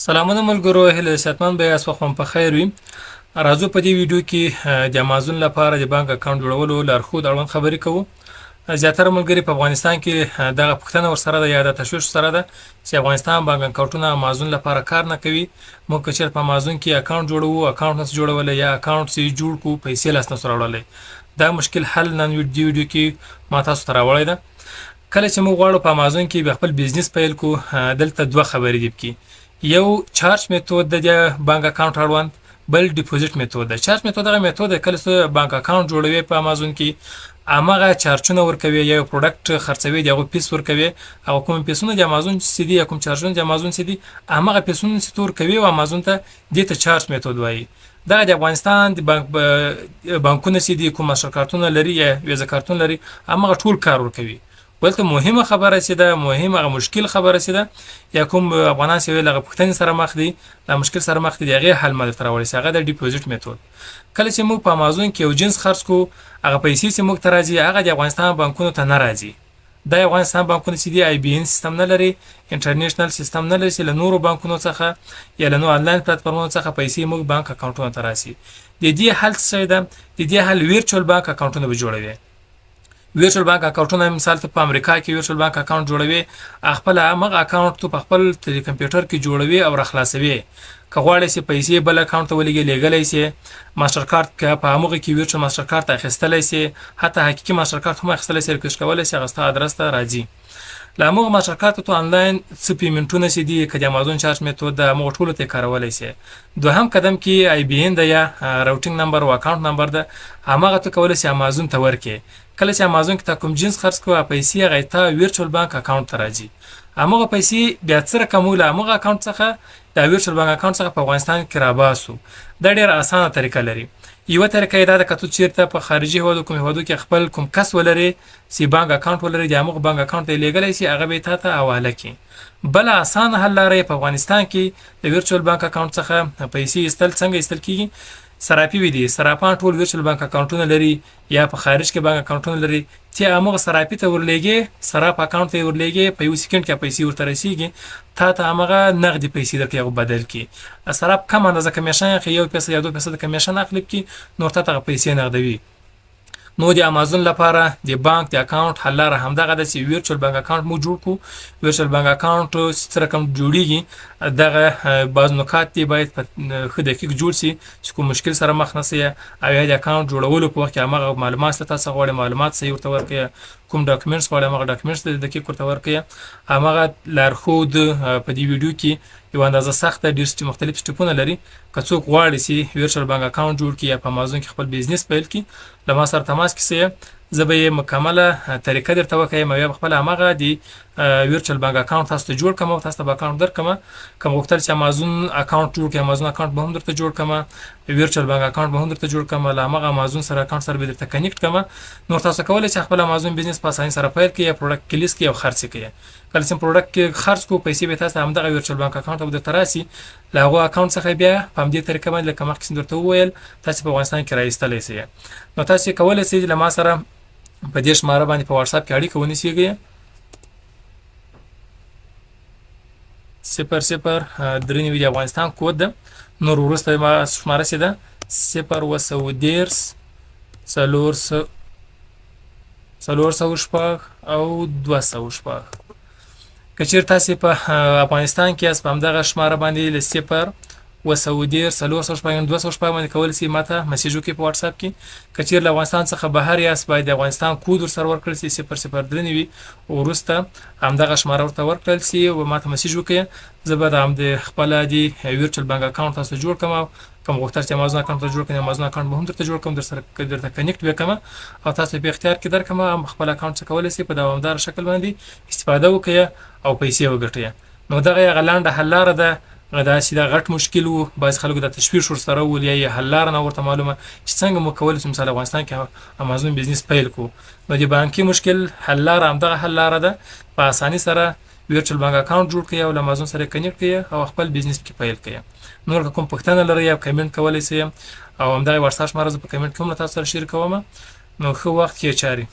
سلامونه ملګرو، هیله صحتمند به یاست، وخت مو په خیر وي. راځو په دې ویډیو کې د امازون لپاره د بانک اکاونټ جوړولو لارښود اړوند خبرې کوو. زیاتره ملګري په افغانستان کې دغه پوښتنه ورسره ده یا د تشویش سره ده چې افغانستان بانک اکاونټونه امازون لپاره کار نه کوي. موږ که چېرته په امازون کې اکاونټ جوړوو، اکاونټ نس جوړولی یا اکاونټ چې جوړ کړو پیسې لاس نس راوړلی، دا مشکل حل نن دې ویډیو کې ما تاسو ته راوړی ده. کله چې موږ غواړو په امازون کې به خپل بزنس پیل کړو، دلته دوه خبرې دي پکې. یو چارج میتود د بانک اکاونټ اړوند، بل ډیپوزیټ میتود ده. چارج میتود هغه میتود ده کله چې بانک اکاونټ جوړوي په امازون کې هماغه چارجونه ورکوي یا یو پروډکټ خرڅوي د هغو پیس ورکوي او کوم پیسونه د امازون چې دي یا کوم چارجونه د امازون چې دي هماغه پیسونه چې ورکوي او امازون ته دې ته چارج میتود وایي. دغه د افغانستان د بانکونه چې دي کوم ماسټر کارتونه لري یا ویزا کارتون لري هماغه ټول کار ورکوي. ولته مهمه خبره چې ده، مهمه مشکل خبره چې ده یا کوم افغانان چې له پوښتنې سره مخ دي، له مشکل سره مخ دي، د هغې حل ما درته راوړی چې هغه د ډیپوزیټ میتود. کله چې موږ په امازون کې یو جنس خرڅ کړو، هغه پیسې چې موږ ته راځي هغه د افغانستان بانکونو ته نه راځي. د افغانستان بانکونه چې دي IBN سیستم نه لري، انټرنیشنل سیستم نه لري چې له نورو بانکونو څخه یا له نورو آنلاین پلیټفارمونو څخه پیسې موږ بانک اکاونټونو ته راسي. د دې حل څه ده؟ د دې حل ویرچوال بانک اکاونټونه به جوړوي. ویرچوال بانک اکاونټونه مثال ته په امریکا کې ویرچوال بانک اکاونټ جوړوي، خپل هغه اکاونټ ته په خپل کمپیوټر کې جوړوي او راخلاصوي. که غواړئ چې پیسې بل اکاونټ ته ولېږئ، لیږلی شي. ماسټر کارت که په هغه کې ویرچوال ماسټر کارت اخیستلی شي، حتی حقیقي ماسټر کارت هم اخیستلی شي، ریکویسټ کولی شي، هغه ستا ادرس ته راځي. له همغه ماسټر کارت ته آنلاین څه پیمنټونه چې دي که د امازون چارج میتود ده همغه ټولو ته یې کارولی شي. دوهم قدم کې IBN ده یا راوټینګ نمبر او اکاونټ نمبر ده، همغه ته کولی شي امازون ته ورکړي. کله چې امازون کې تا کوم جنس خرڅ کړو پیسې هغه تا ویرچوال بانک اکاونټ ته راځي. همغه پیسې بیا څه رقم له همغه اکاونټ څخه د ویرچوال بانک اکاونټ څخه په افغانستان کې راباسو. دا ډېره اسانه طریقه لري. یوه طریقه یې دا ده که ته چېرته په خارجي هېوادو کوم هېوادو کې خپل کوم کس ولرې چې بانک اکاونټ ولري، د همغه بانک اکاونټ ته یې لیږلی شي، هغه به یې تا ته حواله کړي. بله اسانه حل لاره یې په افغانستان کې د ویرچوال بانک اکاونټ څخه پیسې ایستل څنګه ایستل کېږي؟ صرافي وي دي. صرافان ټول ویرچوال بانک اکاونټونه لري یا په خارج کې بانک اکاونټونه لري. چې همغه صرافي ته ورلیږي، صراف اکاونټ ته یې ورلیږي، په یو سکند کې پیسې ورته رسېږي، تا ته همغه نغدي پیسې درکوي، هغه بدل کړي. صراف کم اندازه کمیشن اخلي، 1% یا 2% کمیشن اخلي پکې، نور تا ته پیسې نغدوي. نو د امازون لپاره د بانک د اکاونټ حل لاره همدغه ده چې ویرچوال بانک اکاونټ مو جوړ کړو. ویرچوال بانک اکاونټ څه رقم جوړیږي، دغه بعض نکات دي باید په ښه دقیق جوړ شي چې کوم مشکل سره مخ نه سي. او یا د اکاونټ جوړولو په وخت کې همغه معلومات له تاسو غواړي، معلومات صحیح ورته ورکړئ. کوم ډاکومنټس غواړي همغه ډاکومنټس دقیق ورته ورکړئ. همغه لارښود په دې ویډیو کې یو اندازه سخته ډېر مختلف سټپونه لري. که څوک غواړي چې ویرچوال بانک اکاونټ جوړ کړي یا په امازون کې خپل بزنس پیل کړي، له ما سره تماس کې سي، زه به یې مکمله طریقه درته وښیم او یا به خپله همغه د ویرچوال بانک اکاونټ تاسو ته جوړ کړم او تاسو ته به اکاونټ درکړم. که مو غوښتل چې امازون اکاونټ جوړ کړئ، امازون اکاونټ به هم درته جوړ کړم، ویرچوال بانک اکاونټ به هم درته جوړ کړم، له همغه امازون سره اکاونټ سره به درته کنیکټ کړم. نور تاسو کولی شئ خپل امازون بزنس په اسانۍ سره پیل کړئ یا پروډکټ کې لیست کړئ او خرڅ کړئ. کله چې پروډکټ کې خرڅ کړو پیسې به تاسو ته همدغه ویرچوال بانک اکاونټ ته به درته راسي. له هغو اکاونټ څخه بیا په همدې طریقه باندې لکه مخکې چې درته وویل تاسې په افغانستان کې راایستلی شئ. نو تاسې کولی شئ له ما سره په دې شماره باندې په واتساپ کې اړیکه ونیسئ. 003 د افغانستان کود ده. نور وروسته ما شماره چې ده 010 406 او 206. که چېرته تاسې په افغانستان کې یاست په همدغه شماره باندې له 010 406 206 باندې کولی شئ ما ته مسیج وکړئ په واتساپ کې. که چېرې له افغانستان څخه بهر یاست باید د افغانستان کود ورسره ورکړل شي 003 وروسته همدغه شماره ورته ورکړل شي او ما ته مسیج وکړئ. زه به د خپله د ویرچوال بانک اکاونټ تاسو ته جوړ کړم او کوم غوښتل چې امازون اکاونټ ته جوړ کړئ، امازون اکاونټ به هم درته جوړ کړم، درته کنیکټ به کړم او تاسو په اختیار کې درکړم. خپل اکاونټ څخه کولی شئ په دوامداره شکل باندې استفاده وکړئ او پیسې وګټئ. نو دغه یې لنډه حل لاره ده. دا چې دا غټ مشکل و، بعضې خلکو د تشویش ورسره ول یا یې حل لاره نه ورته معلومه چې څنګه مو کولی شو مثال افغانستان کې امازون بزنس پیل کړو. نو د بانکي مشکل حل لاره همدغه حل لاره ده. په اسانۍ سره ویرچوال بانک اکاونټ جوړ کړئ او له امازون سره کنیکټ کړئ او خپل بزنس کې پیل کړئ. نور که کوم پوښتنه لرئ یا کمنټ کولی شئ او همدغه واتساپ شماره زه په کمنټ کې هم له تاسو سره شیر کوم. نو ښه وخت کې چاري.